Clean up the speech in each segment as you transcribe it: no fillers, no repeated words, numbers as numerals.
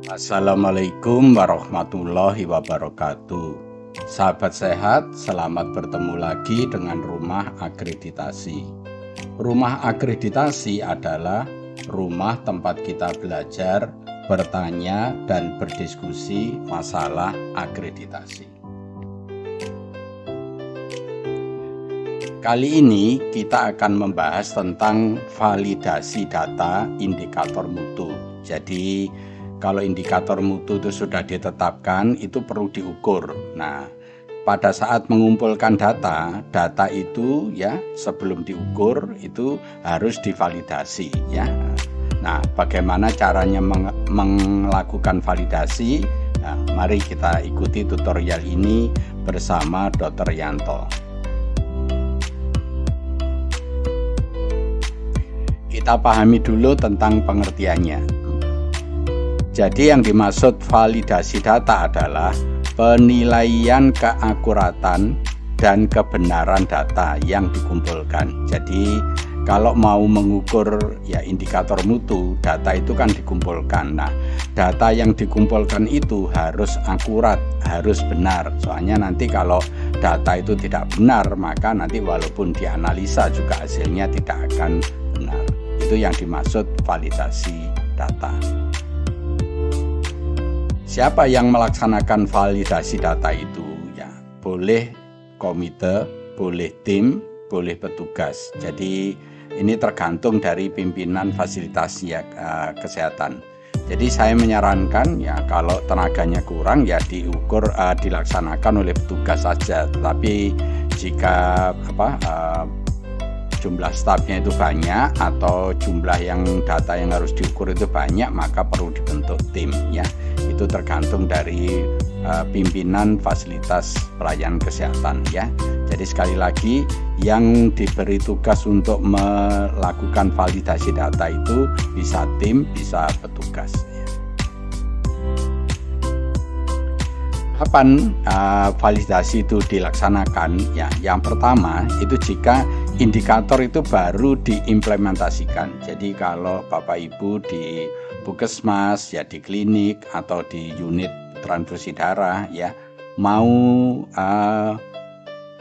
Assalamualaikum warahmatullahi wabarakatuh. Sahabat sehat, selamat bertemu lagi dengan Rumah Akreditasi. Rumah Akreditasi adalah rumah tempat kita belajar, bertanya, dan berdiskusi masalah akreditasi. Kali ini kita akan membahas tentang validasi data indikator mutu. Jadi kalau indikator mutu itu sudah ditetapkan, itu perlu diukur. Nah, pada saat mengumpulkan data itu ya sebelum diukur itu harus divalidasi ya. Nah, bagaimana caranya melakukan validasi? Nah, mari kita ikuti tutorial ini bersama Dr. Yanto. Kita pahami dulu tentang pengertiannya. Jadi yang dimaksud validasi data adalah penilaian keakuratan dan kebenaran data yang dikumpulkan. Jadi kalau mau mengukur ya indikator mutu, data itu kan dikumpulkan. Nah, data yang dikumpulkan itu harus akurat, harus benar. Soalnya nanti kalau data itu tidak benar, maka nanti walaupun dianalisa juga hasilnya tidak akan benar. Itu yang dimaksud validasi data. Siapa yang melaksanakan validasi data itu? Ya, boleh komite, boleh tim, boleh petugas. Jadi ini tergantung dari pimpinan fasilitas ya, kesehatan. Jadi saya menyarankan ya kalau tenaganya kurang ya dilaksanakan oleh petugas saja. Tetapi jika jumlah stafnya itu banyak atau jumlah data yang harus diukur itu banyak, maka perlu dibentuk tim ya. Itu tergantung dari pimpinan fasilitas pelayanan kesehatan ya. Jadi sekali lagi yang diberi tugas untuk melakukan validasi data itu bisa tim, bisa petugas ya. Kapan validasi itu dilaksanakan? Ya, yang pertama itu jika indikator itu baru diimplementasikan. Jadi kalau Bapak Ibu di puskesmas ya, di klinik atau di unit transfusi darah ya mau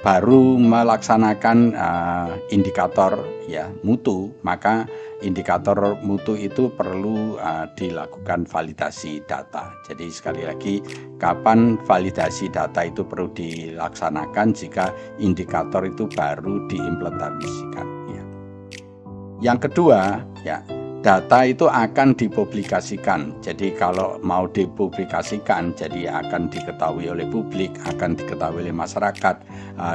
baru melaksanakan indikator ya mutu, maka indikator mutu itu perlu dilakukan validasi data. Jadi sekali lagi, kapan validasi data itu perlu dilaksanakan? Jika indikator itu baru diimplementasikan ya. Yang kedua ya, data itu akan dipublikasikan. Jadi kalau mau dipublikasikan, jadi akan diketahui oleh publik, akan diketahui oleh masyarakat.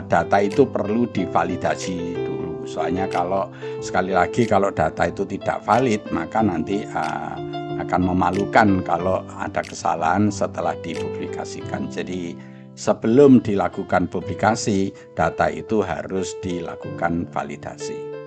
Data itu perlu divalidasi dulu. Soalnya kalau sekali lagi kalau data itu tidak valid, maka nanti akan memalukan kalau ada kesalahan setelah dipublikasikan. Jadi sebelum dilakukan publikasi, data itu harus dilakukan validasi.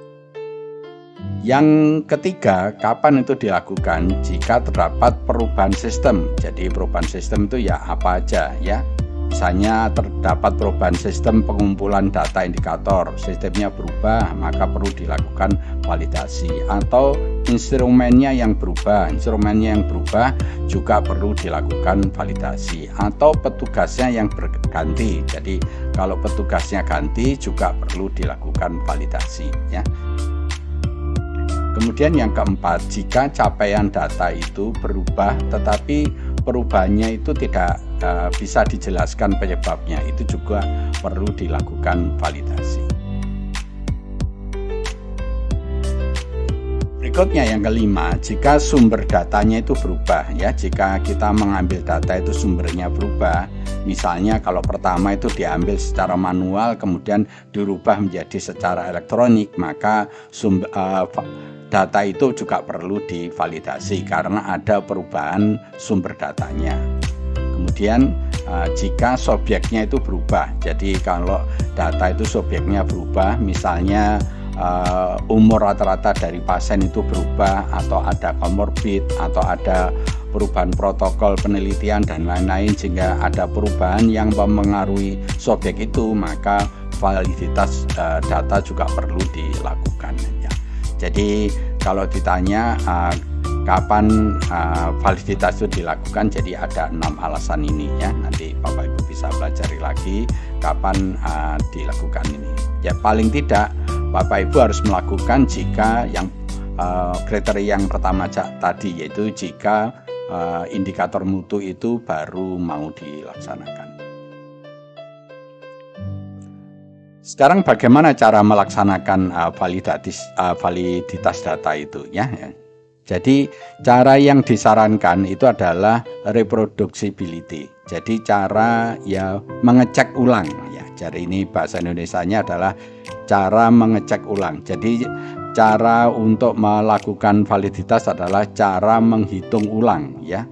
Yang ketiga, kapan itu dilakukan? Jika terdapat perubahan sistem. Jadi perubahan sistem itu ya apa aja ya. Misalnya terdapat perubahan sistem pengumpulan data indikator, sistemnya berubah, maka perlu dilakukan validasi. Atau instrumennya yang berubah juga perlu dilakukan validasi. Atau petugasnya yang berganti. Jadi kalau petugasnya ganti juga perlu dilakukan validasi ya. Kemudian yang keempat, jika capaian data itu berubah tetapi perubahannya itu tidak bisa dijelaskan penyebabnya, itu juga perlu dilakukan validasi. Berikutnya yang kelima, jika sumber datanya itu berubah ya, jika kita mengambil data itu sumbernya berubah, misalnya kalau pertama itu diambil secara manual kemudian dirubah menjadi secara elektronik, maka data itu juga perlu divalidasi karena ada perubahan sumber datanya. Kemudian jika subjeknya itu berubah, jadi kalau data itu subjeknya berubah, misalnya umur rata-rata dari pasien itu berubah, atau ada komorbid, atau ada perubahan protokol penelitian dan lain-lain, sehingga ada perubahan yang mempengaruhi subjek itu, maka validitas data juga perlu dilakukan ya. Jadi kalau ditanya kapan validitas itu dilakukan. Jadi ada 6 alasan ini ya. Nanti Bapak Ibu bisa pelajari lagi kapan dilakukan ini. Ya paling tidak Bapak Ibu harus melakukan jika yang kriteria yang pertama tadi, yaitu jika indikator mutu itu baru mau dilaksanakan. Sekarang bagaimana cara melaksanakan validitas data itu ya? Jadi cara yang disarankan itu adalah reproducibility. Jadi cara ya mengecek ulang ya. Jadi ini bahasa Indonesianya adalah cara mengecek ulang. Jadi cara untuk melakukan validitas adalah cara menghitung ulang ya.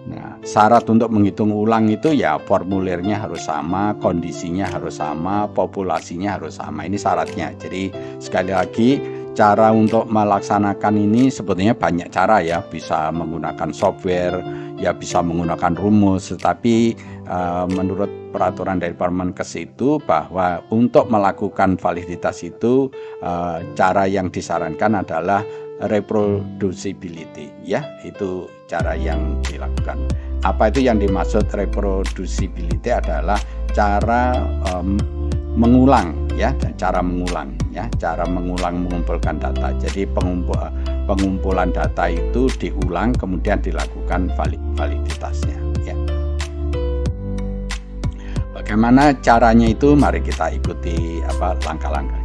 Nah, syarat untuk menghitung ulang itu ya formulirnya harus sama, kondisinya harus sama, populasinya harus sama. Ini syaratnya. Jadi sekali lagi cara untuk melaksanakan ini sebetulnya banyak cara ya. Bisa menggunakan software, ya bisa menggunakan rumus. Tetapi menurut peraturan dari Permenkes itu bahwa untuk melakukan validitas itu cara yang disarankan adalah reproducibility ya, itu cara yang dilakukan. Apa itu yang dimaksud reproducibility? Adalah cara mengulang ya, cara mengulang ya, cara mengumpulkan data. Jadi pengumpulan data itu diulang kemudian dilakukan validitasnya ya. Bagaimana caranya itu? Mari kita ikuti langkah-langkahnya.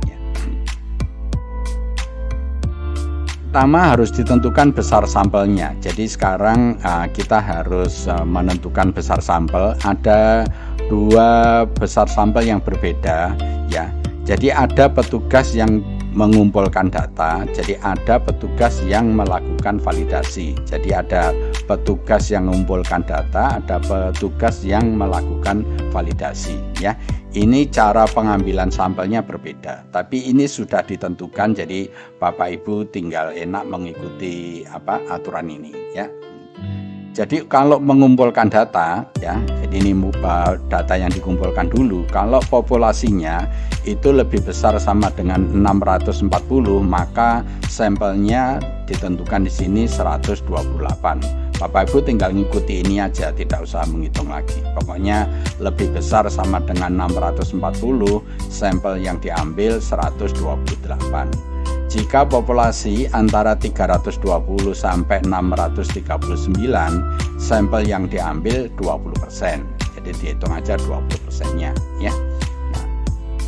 Pertama harus ditentukan besar sampelnya. Jadi sekarang kita harus menentukan besar sampel. Ada 2 besar sampel yang berbeda ya. Jadi ada petugas yang mengumpulkan data, jadi ada petugas yang melakukan validasi. Jadi ada petugas yang mengumpulkan data, ada petugas yang melakukan validasi ya. Ini cara pengambilan sampelnya berbeda, tapi ini sudah ditentukan, jadi Bapak Ibu tinggal enak mengikuti aturan ini ya. Jadi kalau mengumpulkan data ya, jadi ini data yang dikumpulkan dulu. Kalau populasinya itu lebih besar sama dengan 640, maka sampelnya ditentukan di sini 128. Bapak Ibu tinggal ngikuti ini aja, tidak usah menghitung lagi. Pokoknya lebih besar sama dengan 640, sampel yang diambil 128. Jika populasi antara 320 sampai 639, sampel yang diambil 20%. Jadi dihitung aja 20%-nya ya. Nah,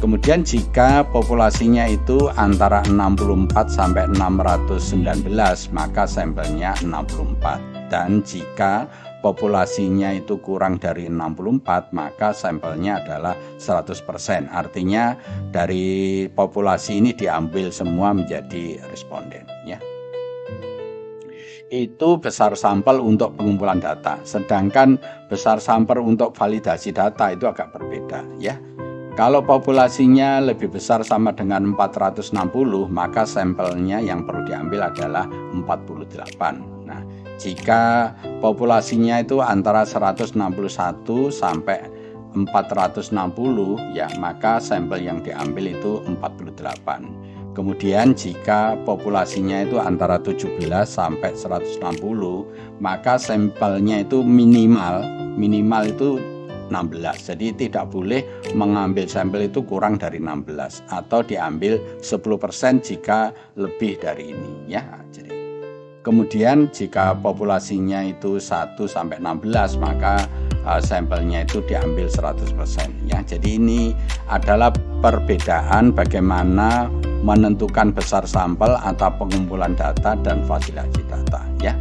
kemudian jika populasinya itu antara 64 sampai 619, maka sampelnya 64. Dan jika populasinya itu kurang dari 64, maka sampelnya adalah 100%. Artinya dari populasi ini diambil semua menjadi responden ya. Itu besar sampel untuk pengumpulan data. Sedangkan besar sampel untuk validasi data itu agak berbeda ya. Kalau populasinya lebih besar sama dengan 460, maka sampelnya yang perlu diambil adalah 48. Nah, jika populasinya itu antara 161 sampai 460 ya, maka sampel yang diambil itu 48. Kemudian jika populasinya itu antara 17 sampai 160, maka sampelnya itu minimal itu 16. Jadi tidak boleh mengambil sampel itu kurang dari 16 atau diambil 10% jika lebih dari ini ya. Jadi kemudian jika populasinya itu 1 sampai 16, maka sampelnya itu diambil 100% ya. Jadi ini adalah perbedaan bagaimana menentukan besar sampel atau pengumpulan data dan fasilitasi data ya.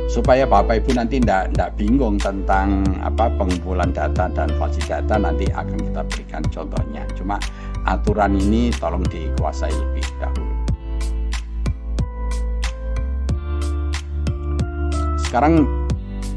Supaya Bapak Ibu nanti tidak bingung tentang pengumpulan data dan fasilitasi data, nanti akan kita berikan contohnya. Cuma aturan ini tolong dikuasai lebih dahulu. Sekarang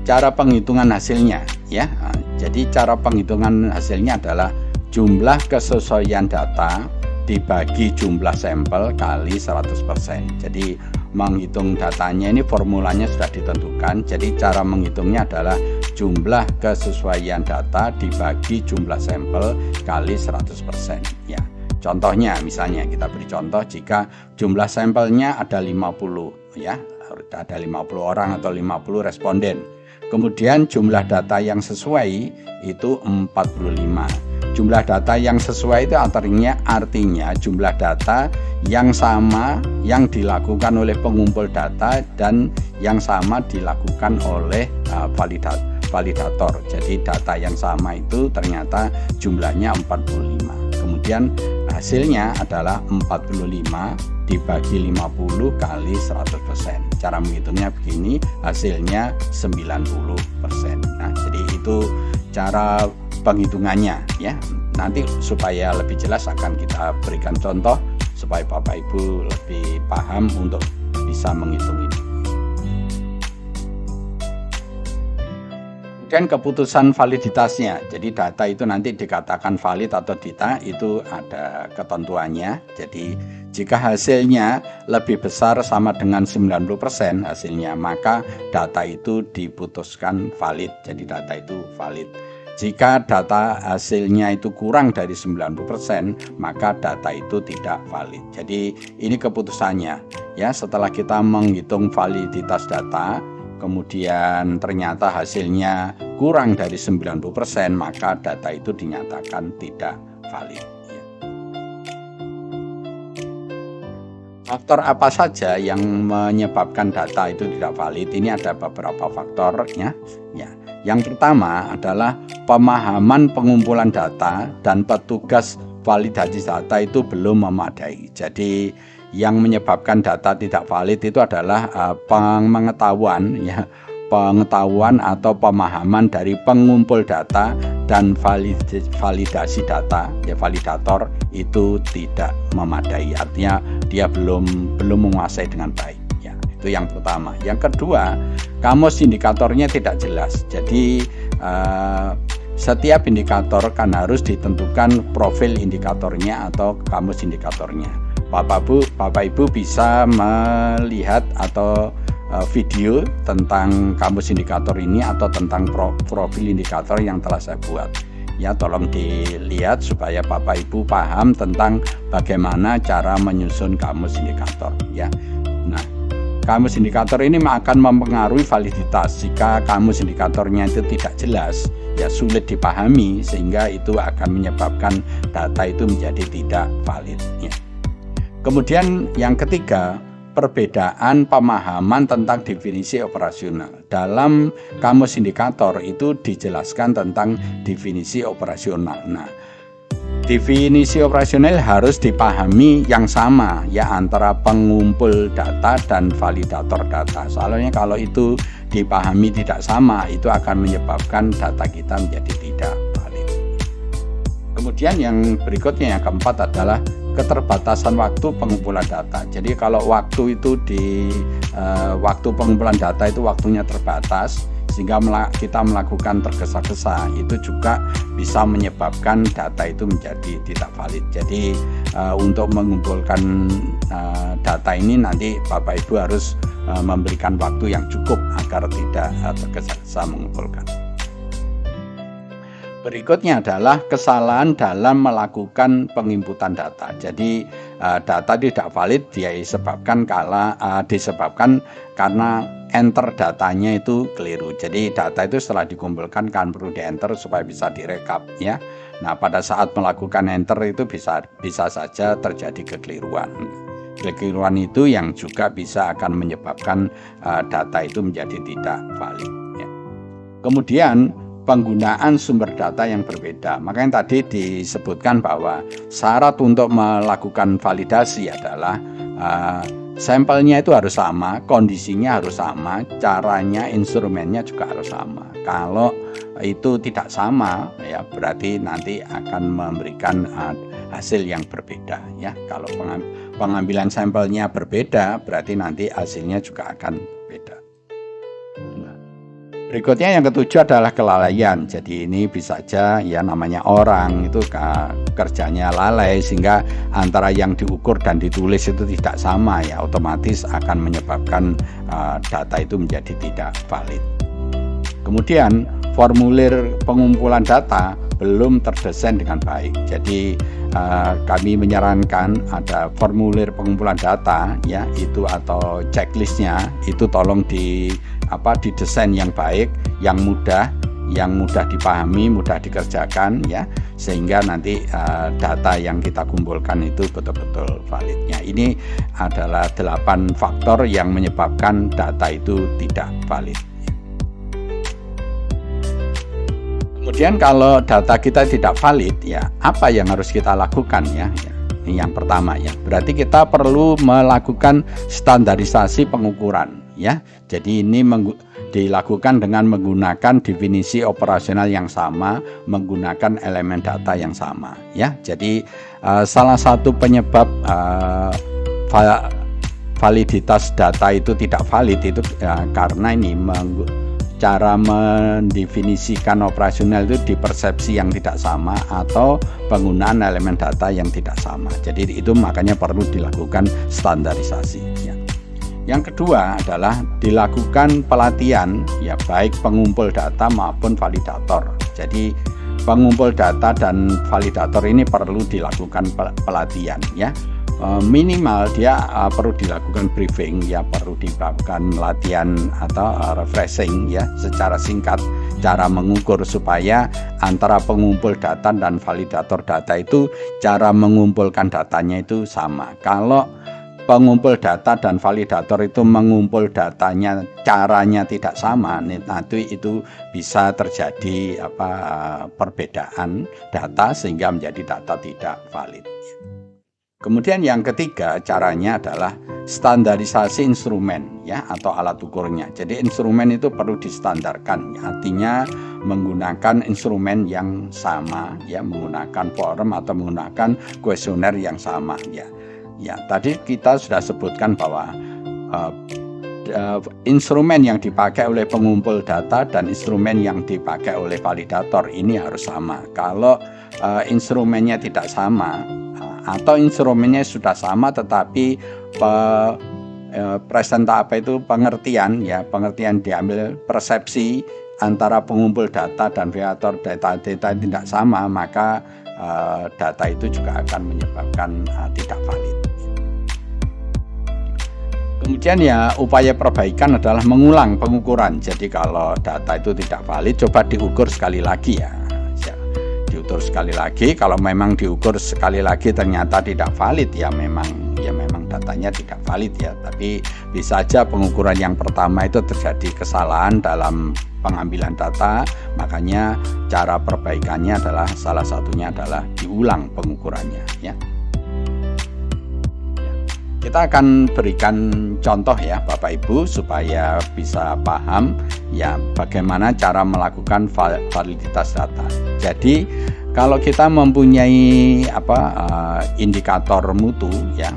cara penghitungan hasilnya ya. Jadi cara penghitungan hasilnya adalah jumlah kesesuaian data dibagi jumlah sampel kali 100%. Jadi menghitung datanya ini formulanya sudah ditentukan. Jadi cara menghitungnya adalah jumlah kesesuaian data dibagi jumlah sampel kali 100% ya. Contohnya misalnya kita beri contoh, jika jumlah sampelnya ada 50 ya, ada 50 orang atau 50 responden. Kemudian jumlah data yang sesuai itu 45. Jumlah data yang sesuai itu artinya jumlah data yang sama yang dilakukan oleh pengumpul data dan yang sama dilakukan oleh validator. Jadi data yang sama itu ternyata jumlahnya 45. Kemudian hasilnya adalah 45 dibagi 50 kali 100%. Cara menghitungnya begini, hasilnya 90%. Nah, jadi itu cara penghitungannya ya. Nanti supaya lebih jelas akan kita berikan contoh supaya Bapak Ibu lebih paham untuk bisa menghitung ini. Kemudian keputusan validitasnya. Jadi data itu nanti dikatakan valid atau tidak itu ada ketentuannya. Jadi jika hasilnya lebih besar sama dengan 90% hasilnya, maka data itu diputuskan valid. Jadi data itu valid. Jika data hasilnya itu kurang dari 90%, maka data itu tidak valid. Jadi ini keputusannya. Ya, setelah kita menghitung validitas data, kemudian ternyata hasilnya kurang dari 90%, maka data itu dinyatakan tidak valid. Faktor apa saja yang menyebabkan data itu tidak valid? Ini ada beberapa faktornya. Ya. Yang pertama adalah pemahaman pengumpulan data dan petugas validasi data itu belum memadai. Jadi yang menyebabkan data tidak valid itu adalah pengetahuan atau pemahaman dari pengumpul data dan validasi data, ya validator itu tidak memadai. Artinya dia belum menguasai dengan baik. Ya, itu yang pertama. Yang kedua, kamus indikatornya tidak jelas. Jadi setiap indikator kan harus ditentukan profil indikatornya atau kamus indikatornya. Bapak Ibu bisa melihat atau video tentang kamus indikator ini atau tentang profil indikator yang telah saya buat. Ya, tolong dilihat supaya Bapak Ibu paham tentang bagaimana cara menyusun kamus indikator. Ya, nah, kamus indikator ini akan mempengaruhi validitas. Jika kamus indikatornya itu tidak jelas, ya sulit dipahami, sehingga itu akan menyebabkan data itu menjadi tidak valid. Ya. Kemudian yang ketiga, perbedaan pemahaman tentang definisi operasional. Dalam kamus indikator itu dijelaskan tentang definisi operasional. Nah, definisi operasional harus dipahami yang sama ya antara pengumpul data dan validator data. Soalnya kalau itu dipahami tidak sama, itu akan menyebabkan data kita menjadi tidak valid. Kemudian yang berikutnya, yang keempat adalah keterbatasan waktu pengumpulan data. Jadi kalau waktu itu waktu pengumpulan data itu waktunya terbatas, sehingga kita melakukan tergesa-gesa, itu juga bisa menyebabkan data itu menjadi tidak valid. Jadi untuk mengumpulkan data ini nanti Bapak Ibu harus memberikan waktu yang cukup agar tidak tergesa-gesa mengumpulkan. Berikutnya adalah kesalahan dalam melakukan penginputan data. Jadi data tidak valid disebabkan karena enter datanya itu keliru. Jadi data itu setelah dikumpulkan kan perlu di-enter supaya bisa direkap ya. Nah, pada saat melakukan enter itu bisa saja terjadi kekeliruan. Kekeliruan itu yang juga bisa akan menyebabkan data itu menjadi tidak valid ya. Kemudian penggunaan sumber data yang berbeda. Makanya tadi disebutkan bahwa syarat untuk melakukan validasi adalah sampelnya itu harus sama, kondisinya harus sama, caranya, instrumennya juga harus sama. Kalau itu tidak sama, ya berarti nanti akan memberikan hasil yang berbeda. Ya, kalau pengambilan sampelnya berbeda, berarti nanti hasilnya juga akan berbeda. Berikutnya yang ketujuh adalah kelalaian. Jadi ini bisa saja ya namanya orang itu kerjanya lalai sehingga antara yang diukur dan ditulis itu tidak sama ya, otomatis akan menyebabkan data itu menjadi tidak valid. Kemudian formulir pengumpulan data belum terdesain dengan baik. Jadi kami menyarankan ada formulir pengumpulan data ya itu atau checklistnya itu tolong didesain yang baik, yang mudah dipahami, mudah dikerjakan ya, sehingga nanti data yang kita kumpulkan itu betul-betul validnya. Ini adalah 8 faktor yang menyebabkan data itu tidak valid. Kemudian kalau data kita tidak valid ya, apa yang harus kita lakukan ya? Ini yang pertama ya. Berarti kita perlu melakukan standarisasi pengukuran ya. Jadi ini dilakukan dengan menggunakan definisi operasional yang sama, menggunakan elemen data yang sama ya. Jadi salah satu penyebab validitas data itu tidak valid itu karena ini cara mendefinisikan operasional itu di persepsi yang tidak sama atau penggunaan elemen data yang tidak sama. Jadi itu makanya perlu dilakukan standarisasi ya. Yang kedua adalah dilakukan pelatihan ya, baik pengumpul data maupun validator. Jadi pengumpul data dan validator ini perlu dilakukan pelatihan ya. Minimal dia perlu dilakukan briefing ya, perlu dilakukan latihan atau refreshing ya secara singkat cara mengukur, supaya antara pengumpul data dan validator data itu cara mengumpulkan datanya itu sama. Kalau pengumpul data dan validator itu mengumpul datanya caranya tidak sama, nanti itu bisa terjadi perbedaan data sehingga menjadi data tidak valid. Kemudian yang ketiga caranya adalah standarisasi instrumen ya atau alat ukurnya. Jadi instrumen itu perlu distandarkan, artinya menggunakan instrumen yang sama ya, menggunakan form atau menggunakan kuesioner yang sama ya. Ya, tadi kita sudah sebutkan bahwa instrumen yang dipakai oleh pengumpul data dan instrumen yang dipakai oleh validator ini harus sama. Kalau instrumennya tidak sama atau instrumennya sudah sama tetapi pengertian diambil persepsi antara pengumpul data dan validator data tidak sama, maka data itu juga akan menyebabkan tidak valid. Kemudian ya upaya perbaikan adalah mengulang pengukuran. Jadi kalau data itu tidak valid, coba diukur sekali lagi ya. Diukur sekali lagi, kalau memang diukur sekali lagi ternyata tidak valid ya memang datanya tidak valid ya. Tapi bisa saja pengukuran yang pertama itu terjadi kesalahan dalam pengambilan data, makanya cara perbaikannya adalah salah satunya adalah diulang pengukurannya ya. Kita akan berikan contoh ya Bapak Ibu supaya bisa paham ya bagaimana cara melakukan validitas data. Jadi kalau kita mempunyai indikator mutu ya,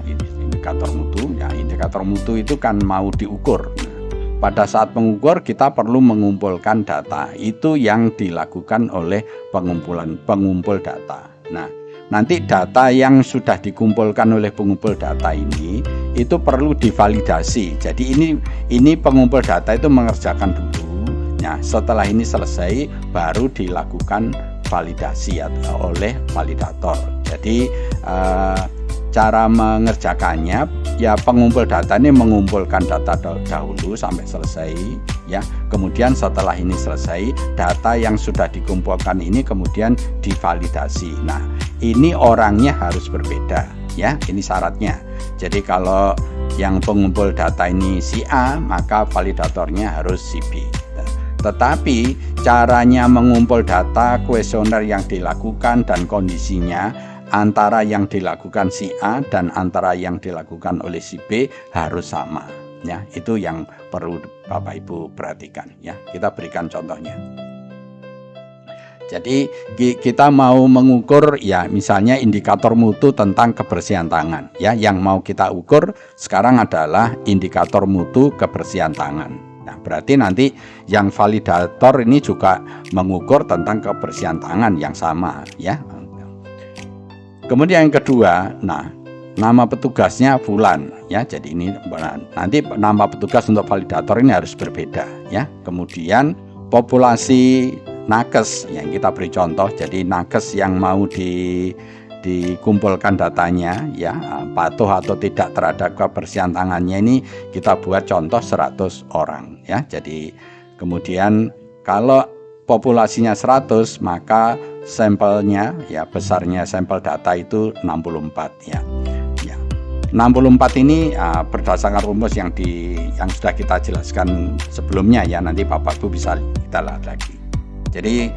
indikator mutu itu kan mau diukur. Pada saat mengukur kita perlu mengumpulkan data. Itu yang dilakukan oleh pengumpul data. Nah, nanti data yang sudah dikumpulkan oleh pengumpul data ini itu perlu divalidasi. Jadi ini pengumpul data itu mengerjakan dulu. Nah, setelah ini selesai baru dilakukan validasi oleh validator. Jadi cara mengerjakannya ya, pengumpul data ini mengumpulkan data dahulu sampai selesai ya. Kemudian setelah ini selesai, data yang sudah dikumpulkan ini kemudian divalidasi. Nah, ini orangnya harus berbeda ya, ini syaratnya. Jadi kalau yang pengumpul data ini si A, maka validatornya harus si B. Tetapi caranya mengumpul data, kuesioner yang dilakukan dan kondisinya antara yang dilakukan si A dan antara yang dilakukan oleh si B harus sama ya. Itu yang perlu Bapak Ibu perhatikan ya. Kita berikan contohnya. Jadi kita mau mengukur ya misalnya indikator mutu tentang kebersihan tangan ya. Yang mau kita ukur sekarang adalah indikator mutu kebersihan tangan. Nah, berarti nanti yang validator ini juga mengukur tentang kebersihan tangan yang sama ya. Kemudian yang kedua, nah nama petugasnya Fulan ya. Jadi ini nanti nama petugas untuk validator ini harus berbeda ya. Kemudian populasi nakes yang kita beri contoh. Jadi nakes yang mau dikumpulkan datanya ya, patuh atau tidak terhadap kebersihan tangannya ini kita buat contoh 100 orang ya. Jadi kemudian kalau populasinya 100 maka sampelnya ya, besarnya sampel data itu 64 ya. 64 ini berdasarkan rumus yang sudah kita jelaskan sebelumnya ya, nanti Bapak Ibu bisa kita lihat lagi. Jadi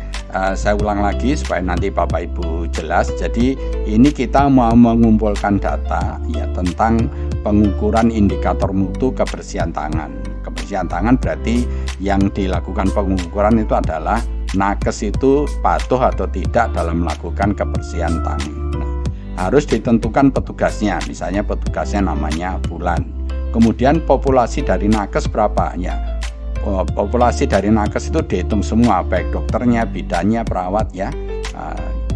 saya ulang lagi supaya nanti Bapak Ibu jelas. Jadi ini kita mau mengumpulkan data ya tentang pengukuran indikator mutu kebersihan tangan. Kebersihan tangan berarti yang dilakukan pengukuran itu adalah nakes itu patuh atau tidak dalam melakukan kebersihan tangan. Harus ditentukan petugasnya, misalnya petugasnya namanya Fulan. Kemudian populasi dari nakes berapa ya? Populasi dari nakes itu dihitung semua, baik dokternya, bidannya, perawat ya.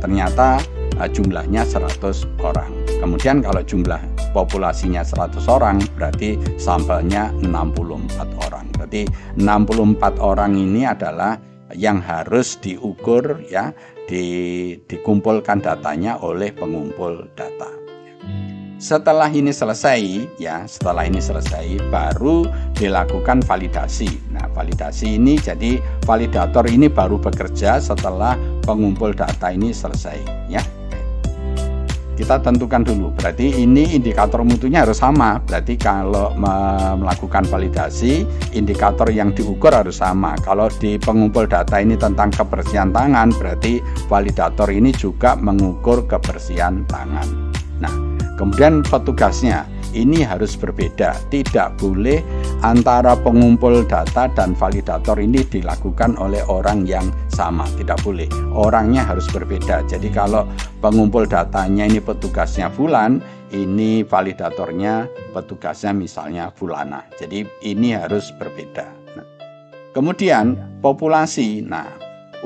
Ternyata jumlahnya 100 orang. Kemudian kalau jumlah populasinya 100 orang berarti sampelnya 64 orang. Berarti 64 orang ini adalah yang harus diukur ya, dikumpulkan datanya oleh pengumpul data. Setelah ini selesai baru dilakukan validasi. Nah, validasi ini jadi validator ini baru bekerja setelah pengumpul data ini selesai ya. Kita tentukan dulu, berarti ini indikator mutunya harus sama. Berarti kalau melakukan validasi, indikator yang diukur harus sama. Kalau di pengumpul data ini tentang kebersihan tangan, berarti validator ini juga mengukur kebersihan tangan. Nah, kemudian petugasnya ini harus berbeda. Tidak boleh antara pengumpul data dan validator ini dilakukan oleh orang yang sama. Tidak boleh. Orangnya harus berbeda. Jadi kalau pengumpul datanya ini petugasnya Fulan, ini validatornya petugasnya misalnya Fulana. Jadi ini harus berbeda. Nah, kemudian populasi. Nah,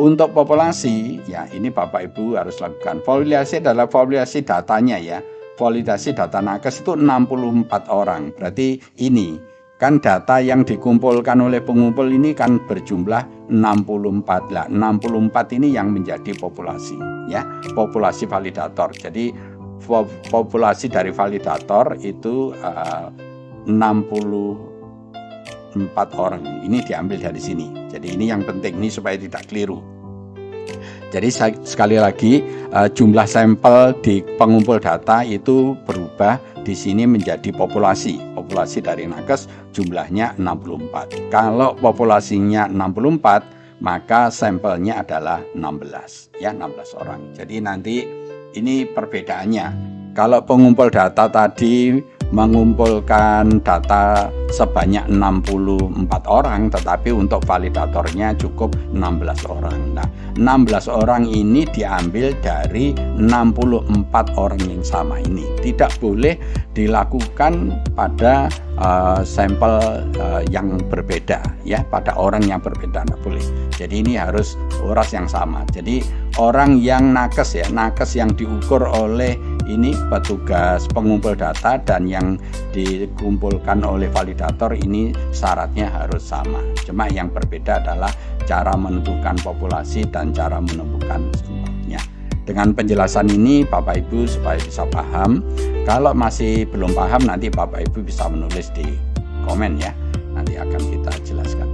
untuk populasi ya ini Bapak Ibu harus lakukan. Validasi adalah validasi datanya ya. Validasi data nakes itu 64 orang. Berarti ini kan data yang dikumpulkan oleh pengumpul ini kan berjumlah 64. Lah, 64 ini yang menjadi populasi ya, populasi validator. Jadi populasi dari validator itu 64 orang. Ini diambil dari sini. Jadi ini yang penting ini supaya tidak keliru. Jadi sekali lagi jumlah sampel di pengumpul data itu berubah di sini menjadi populasi. Populasi dari nakes jumlahnya 64. Kalau populasinya 64, maka sampelnya adalah 16 ya, 16 orang. Jadi nanti ini perbedaannya. Kalau pengumpul data tadi mengumpulkan data sebanyak 64 orang, tetapi untuk validatornya cukup 16 orang. Nah, 16 orang ini diambil dari 64 orang yang sama ini. Tidak boleh dilakukan pada sampel yang berbeda ya, pada orang yang berbeda tidak boleh. Jadi ini harus uras yang sama. Jadi orang yang nakes ya, nakes yang diukur oleh ini petugas pengumpul data dan yang dikumpulkan oleh validator ini syaratnya harus sama. Cuma yang berbeda adalah cara menentukan populasi dan cara menentukan sampelnya. Dengan penjelasan ini Bapak Ibu supaya bisa paham. Kalau masih belum paham nanti Bapak Ibu bisa menulis di komen ya. Nanti akan kita jelaskan.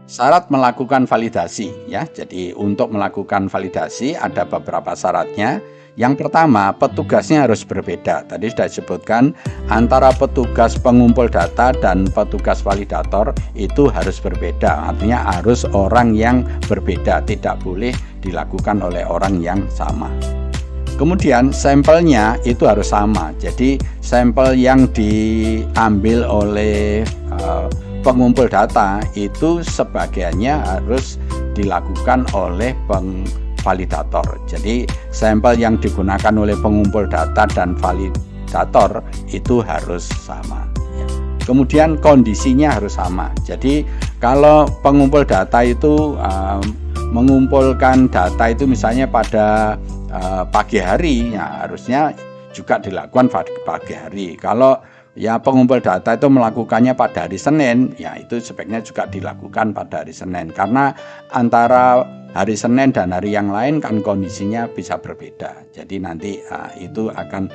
Syarat melakukan validasi ya. Jadi untuk melakukan validasi ada beberapa syaratnya. Yang pertama, petugasnya harus berbeda. Tadi sudah disebutkan antara petugas pengumpul data dan petugas validator itu harus berbeda. Artinya harus orang yang berbeda, tidak boleh dilakukan oleh orang yang sama. Kemudian sampelnya itu harus sama. Jadi sampel yang diambil oleh pengumpul data itu sebagiannya harus dilakukan oleh validator. Jadi sampel yang digunakan oleh pengumpul data dan validator itu harus sama ya. Kemudian kondisinya harus sama. Jadi kalau pengumpul data itu mengumpulkan data itu misalnya pada pagi hari ya, harusnya juga dilakukan pagi hari. Kalau ya pengumpul data itu melakukannya pada hari Senin, ya itu sebaiknya juga dilakukan pada hari Senin. Karena antara hari Senin dan hari yang lain kan kondisinya bisa berbeda. Jadi nanti itu akan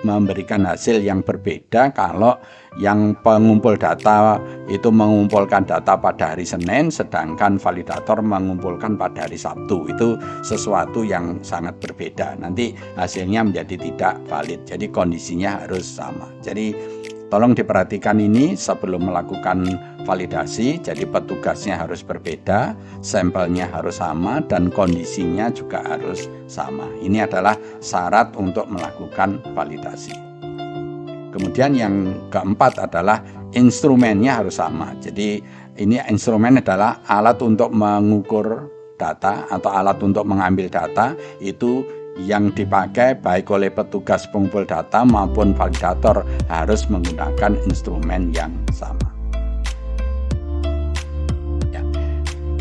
memberikan hasil yang berbeda kalau yang pengumpul data itu mengumpulkan data pada hari Senin, sedangkan validator mengumpulkan pada hari Sabtu. Itu sesuatu yang sangat berbeda. Nanti hasilnya menjadi tidak valid. Jadi kondisinya harus sama. Jadi tolong diperhatikan ini sebelum melakukan validasi. Jadi petugasnya harus berbeda, sampelnya harus sama, dan kondisinya juga harus sama. Ini adalah syarat untuk melakukan validasi. Kemudian yang keempat adalah instrumennya harus sama. Jadi ini instrumen adalah alat untuk mengukur data atau alat untuk mengambil data itu yang dipakai baik oleh petugas pengumpul data maupun validator harus menggunakan instrumen yang sama. Ya.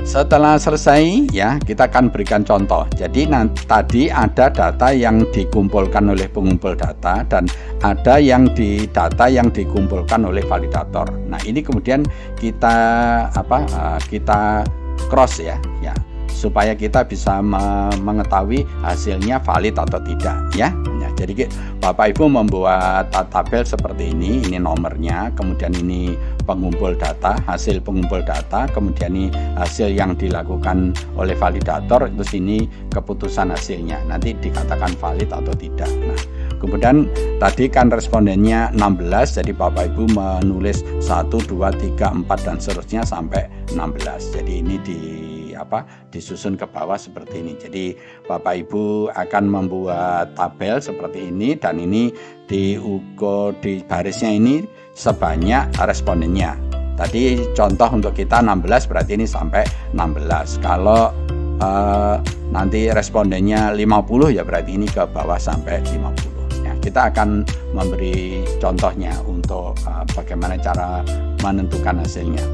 Setelah selesai ya, kita akan berikan contoh. Jadi tadi ada data yang dikumpulkan oleh pengumpul data dan ada data yang dikumpulkan oleh validator. Nah, ini kemudian kita kita cross ya. Supaya kita bisa mengetahui hasilnya valid atau tidak ya. Jadi Bapak Ibu membuat tabel seperti ini nomornya, kemudian ini pengumpul data, hasil pengumpul data, kemudian ini hasil yang dilakukan oleh validator, terus ini keputusan hasilnya, nanti dikatakan valid atau tidak. Nah, kemudian tadi kan respondennya 16, jadi Bapak Ibu menulis 1, 2, 3, 4 dan seterusnya sampai 16. Jadi ini disusun ke bawah seperti ini. Jadi Bapak Ibu akan membuat tabel seperti ini dan ini diukur di barisnya ini sebanyak respondennya. Tadi contoh untuk kita 16, berarti ini sampai 16. Kalau nanti respondennya 50 ya berarti ini ke bawah sampai 50. Ya, kita akan memberi contohnya untuk bagaimana cara menentukan hasilnya.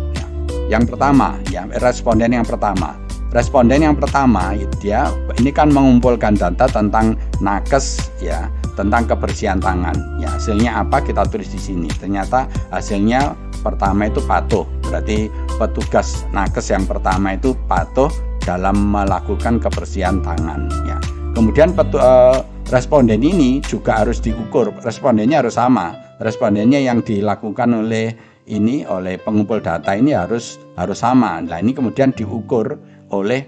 Yang pertama, ya responden yang pertama. Responden yang pertama dia ini kan mengumpulkan data tentang nakes ya, tentang kebersihan tangan. Ya, hasilnya apa kita tulis di sini. Ternyata hasilnya pertama itu patuh. Berarti petugas nakes yang pertama itu patuh dalam melakukan kebersihan tangan ya. Kemudian responden ini juga harus diukur. Respondennya harus sama. Respondennya yang dilakukan oleh pengumpul data ini harus sama. Nah, ini kemudian diukur oleh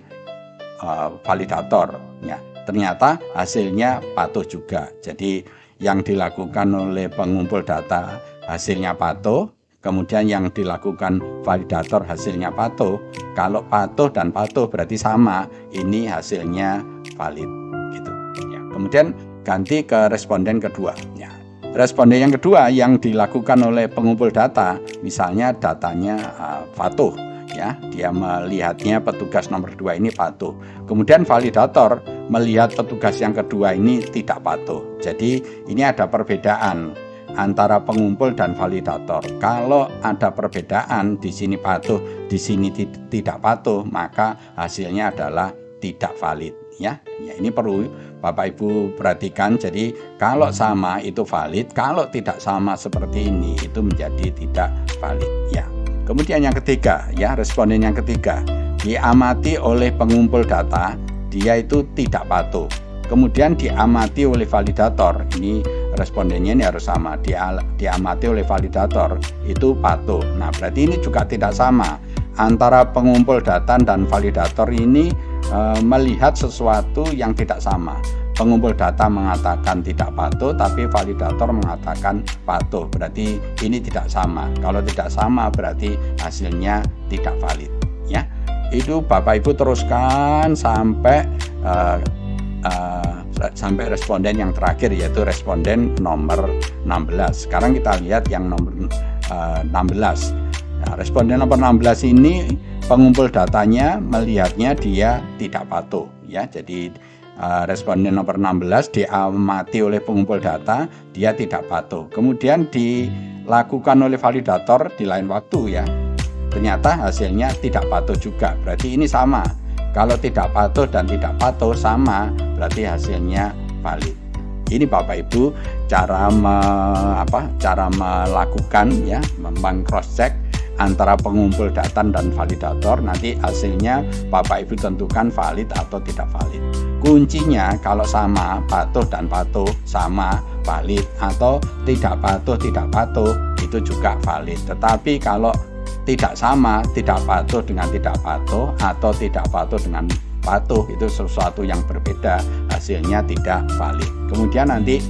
validator ya. Ternyata hasilnya patuh juga. Jadi yang dilakukan oleh pengumpul data hasilnya patuh, kemudian yang dilakukan validator hasilnya patuh. Kalau patuh dan patuh berarti sama, ini hasilnya valid gitu ya. Kemudian ganti ke responden kedua ya. Responden yang kedua yang dilakukan oleh pengumpul data, misalnya datanya patuh ya, dia melihatnya petugas nomor 2 ini patuh. Kemudian validator melihat petugas yang kedua ini tidak patuh. Jadi ini ada perbedaan antara pengumpul dan validator. Kalau ada perbedaan, di sini patuh, di sini tidak patuh, maka hasilnya adalah tidak valid ya. Ya, ini perlu Bapak Ibu perhatikan. Jadi kalau sama itu valid, kalau tidak sama seperti ini itu menjadi tidak valid ya. Kemudian yang ketiga ya, responden yang ketiga diamati oleh pengumpul data, dia itu tidak patuh. Kemudian diamati oleh validator, ini respondennya ini harus sama, diamati oleh validator itu patuh. Nah, berarti ini juga tidak sama antara pengumpul data dan validator ini melihat sesuatu yang tidak sama. Pengumpul data mengatakan tidak patuh, tapi validator mengatakan patuh. Berarti ini tidak sama. Kalau tidak sama berarti hasilnya tidak valid ya. Itu Bapak Ibu teruskan sampai responden yang terakhir, yaitu responden nomor 16. Sekarang kita lihat yang nomor 16. Nah, responden nomor 16 ini pengumpul datanya melihatnya dia tidak patuh ya. Jadi responden nomor 16 diamati oleh pengumpul data, dia tidak patuh. Kemudian dilakukan oleh validator di lain waktu ya. Ternyata hasilnya tidak patuh juga. Berarti ini sama. Kalau tidak patuh dan tidak patuh sama, berarti hasilnya valid. Ini Bapak Ibu cara melakukan ya, cross check antara pengumpul data dan validator, nanti hasilnya Bapak Ibu tentukan valid atau tidak valid. Kuncinya kalau sama, patuh dan patuh sama valid, atau tidak patuh itu juga valid. Tetapi kalau tidak sama, tidak patuh dengan tidak patuh, atau tidak patuh dengan patuh, itu sesuatu yang berbeda, hasilnya tidak valid. Kemudian nanti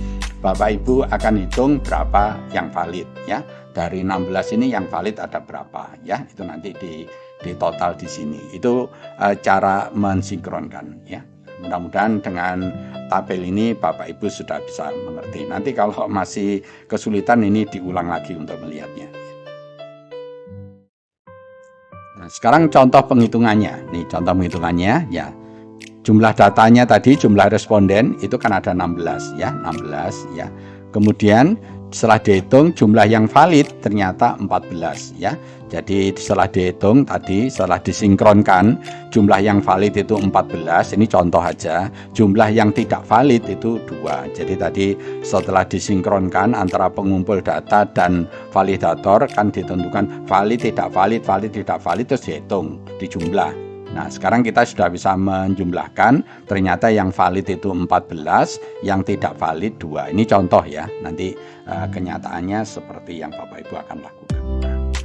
Bapak Ibu akan hitung berapa yang valid ya. Dari 16 ini yang valid ada berapa ya. Itu nanti di total di sini. Itu cara mensinkronkan ya. Mudah-mudahan dengan tabel ini Bapak Ibu sudah bisa mengerti. Nanti kalau masih kesulitan ini diulang lagi untuk melihatnya. Nah, sekarang contoh penghitungannya. Nih contoh penghitungannya ya. Jumlah datanya tadi, jumlah responden itu kan ada 16 ya, 16 ya. Kemudian setelah dihitung jumlah yang valid ternyata 14 ya. Jadi setelah dihitung tadi, setelah disinkronkan jumlah yang valid itu 14, ini contoh aja. Jumlah yang tidak valid itu 2. Jadi tadi setelah disinkronkan antara pengumpul data dan validator kan ditentukan valid, tidak valid, terus dihitung, dijumlah. Nah, sekarang kita sudah bisa menjumlahkan, ternyata yang valid itu 14, yang tidak valid 2. Ini contoh ya, nanti kenyataannya seperti yang Bapak Ibu akan lakukan.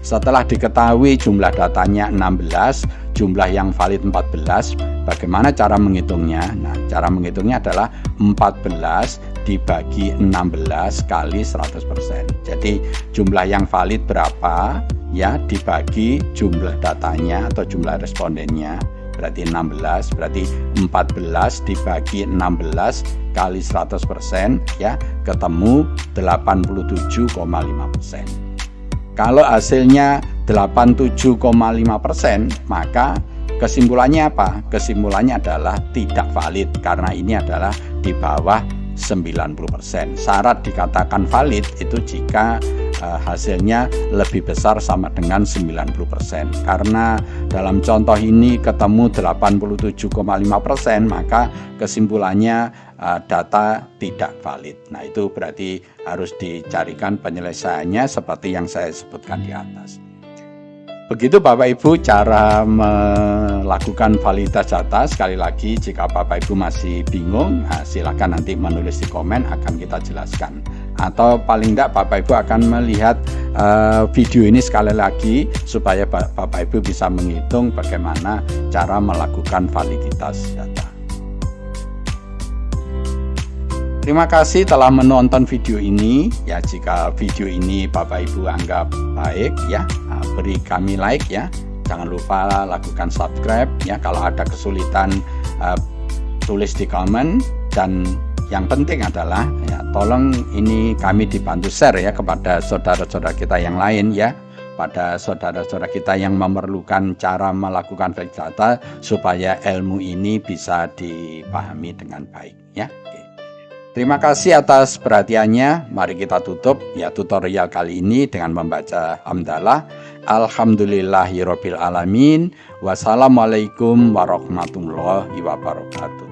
Setelah diketahui jumlah datanya 16, jumlah yang valid 14, bagaimana cara menghitungnya? Nah, cara menghitungnya adalah 14 dibagi 16 kali 100%. Jadi jumlah yang valid berapa? Ya, dibagi jumlah datanya atau jumlah respondennya, berarti 16, berarti 14 dibagi 16 kali 100% ya, ketemu 87,5%. Kalau hasilnya 87,5%, maka kesimpulannya apa? Kesimpulannya adalah tidak valid karena ini adalah di bawah 90%. Syarat dikatakan valid itu jika hasilnya lebih besar sama dengan 90%. Karena dalam contoh ini ketemu 87,5%, maka kesimpulannya data tidak valid. Nah, itu berarti harus dicarikan penyelesaiannya seperti yang saya sebutkan di atas. Begitu Bapak Ibu cara melakukan validitas data. Sekali lagi jika Bapak Ibu masih bingung, silakan nanti menulis di komen, akan kita jelaskan. Atau paling tidak Bapak Ibu akan melihat video ini sekali lagi supaya Bapak Ibu bisa menghitung bagaimana cara melakukan validitas data. Terima kasih telah menonton video ini. Ya, jika video ini Bapak Ibu anggap baik ya, beri kami like ya. Jangan lupa lakukan subscribe ya. Kalau ada kesulitan tulis di komen, dan yang penting adalah ya, tolong ini kami dibantu share ya kepada saudara-saudara kita yang lain ya, pada saudara-saudara kita yang memerlukan cara melakukan validitas data supaya ilmu ini bisa dipahami dengan baik ya. Terima kasih atas perhatiannya. Mari kita tutup ya tutorial kali ini dengan membaca hamdalah. Alhamdulillahirabbil alamin. Wassalamualaikum warahmatullahi wabarakatuh.